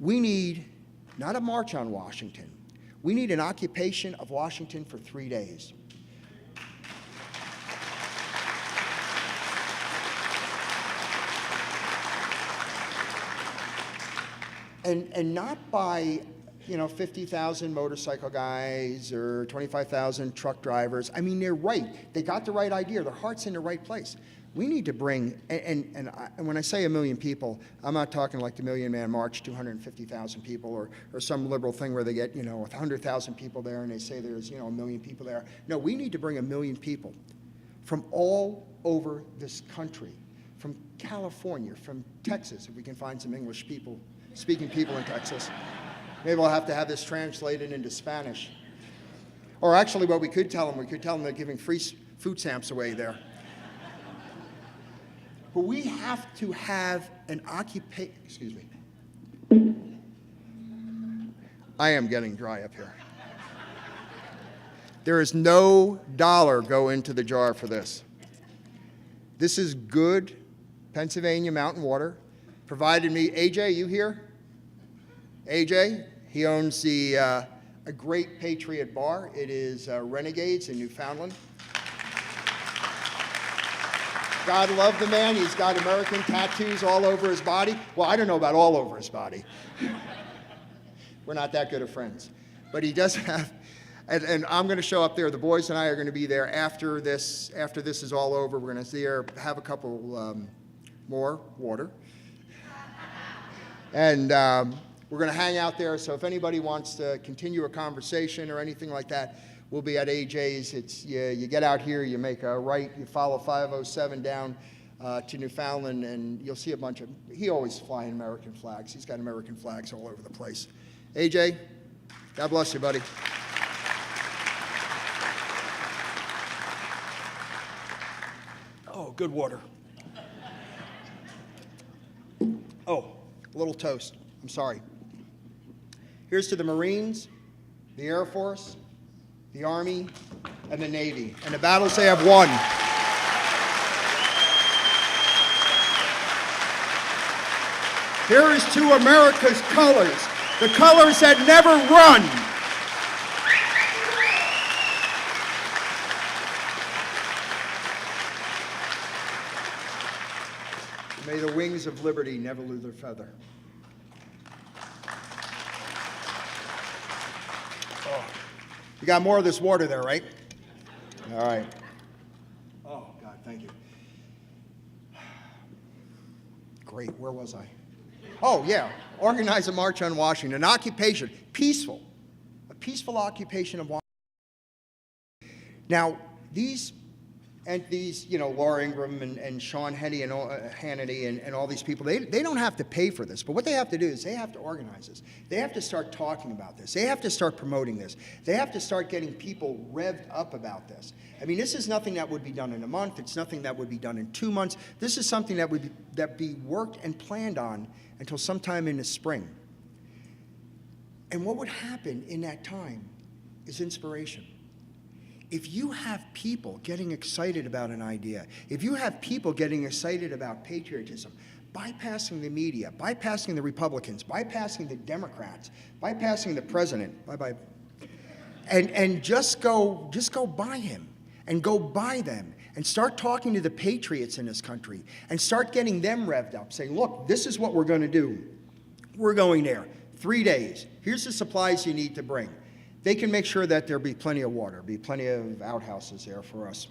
We need not a march on Washington. We need an occupation of Washington for 3 days. And not by, 50,000 motorcycle guys or 25,000 truck drivers. I mean, they're right. They got the right idea. Their heart's in the right place. We need to bring, and when I say 1 million people, I'm not talking like the Million Man March, 250,000 people, or some liberal thing where they get, 100,000 people there and they say there's, 1 million people there. No, we need to bring 1 million people from all over this country, from California, from Texas, if we can find some English people, speaking people in Texas. Maybe we'll have to have this translated into Spanish. Or actually what we could tell them they're giving free food stamps away there. But we have to have an occupation, excuse me. I am getting dry up here. There is no dollar go into the jar for this. This is good Pennsylvania mountain water. Provided me, AJ, you here? AJ, he owns a great Patriot bar. It is Renegades in Newfoundland. God love the man. He's got American tattoos all over his body. Well, I don't know about all over his body. We're not that good of friends. But he does have, and I'm going to show up there. The boys and I are going to be there after this is all over. We're going to see her, have a couple more water. And we're going to hang out there. So if anybody wants to continue a conversation or anything like that, we'll be at AJ's. It's you get out here, you make a right, you follow 507 down to Newfoundland, and you'll see a bunch of, he always flying American flags. He's got American flags all over the place. AJ, God bless you, buddy. Oh, good water. Oh, a little toast. I'm sorry. Here's to the Marines, the Air Force, the Army, and the Navy, and the battles they have won. Here is to America's colors, the colors that never run. May the wings of liberty never lose their feather. Oh. You got more of this water there, right? All right. Oh, God, thank you. Great, where was I? Oh, yeah, organize a march on Washington, an occupation, peaceful, a peaceful occupation of Washington. Now, these, Laura Ingraham and Sean Hannity and all these people, they don't have to pay for this, but what they have to do is they have to organize this. They have to start talking about this. They have to start promoting this. They have to start getting people revved up about this. I mean, this is nothing that would be done in a month. It's nothing that would be done in 2 months. This is something that would be worked and planned on until sometime in the spring. And what would happen in that time is inspiration. If you have people getting excited about an idea, if you have people getting excited about patriotism, bypassing the media, bypassing the Republicans, bypassing the Democrats, bypassing the president, and just go by him and go by them and start talking to the patriots in this country and start getting them revved up, saying, look, this is what we're going to do. We're going there. 3 days. Here's the supplies you need to bring. They can make sure that there be plenty of water, be plenty of outhouses there for us.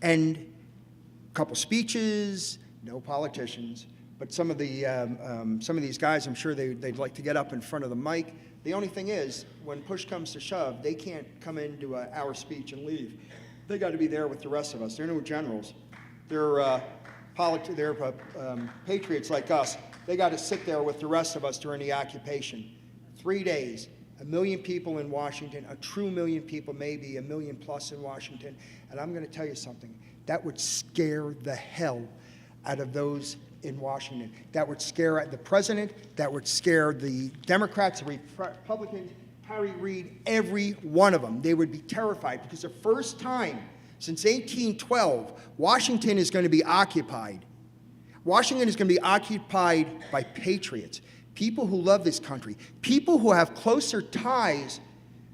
And a couple speeches, no politicians, but some of these guys, I'm sure they'd like to get up in front of the mic. The only thing is, when push comes to shove, they can't come into our speech and leave. They got to be there with the rest of us. They're no generals. They're patriots like us. They got to sit there with the rest of us during the occupation. 3 days. 1 million people in Washington, a true million people, maybe 1 million plus in Washington. And I'm going to tell you something. That would scare the hell out of those in Washington. That would scare the president. That would scare the Democrats, the Republicans, Harry Reid, every one of them. They would be terrified because the first time since 1812, Washington is going to be occupied. Washington is going to be occupied by patriots. people who love this country, people who have closer ties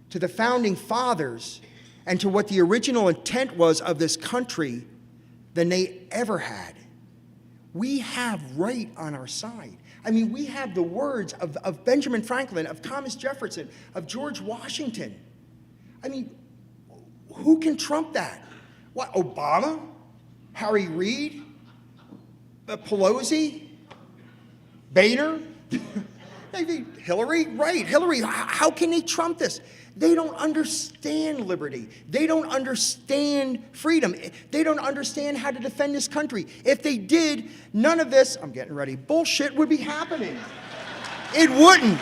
to the founding fathers and to what the original intent was of this country than they ever had. We have right on our side. I mean, we have the words of Benjamin Franklin, of Thomas Jefferson, of George Washington. I mean, who can trump that? What, Obama? Harry Reid? Pelosi? Boehner? Hillary? Right, Hillary. How can they trump this? They don't understand liberty. They don't understand freedom. They don't understand how to defend this country. If they did, none of this, I'm getting ready, bullshit would be happening. It wouldn't.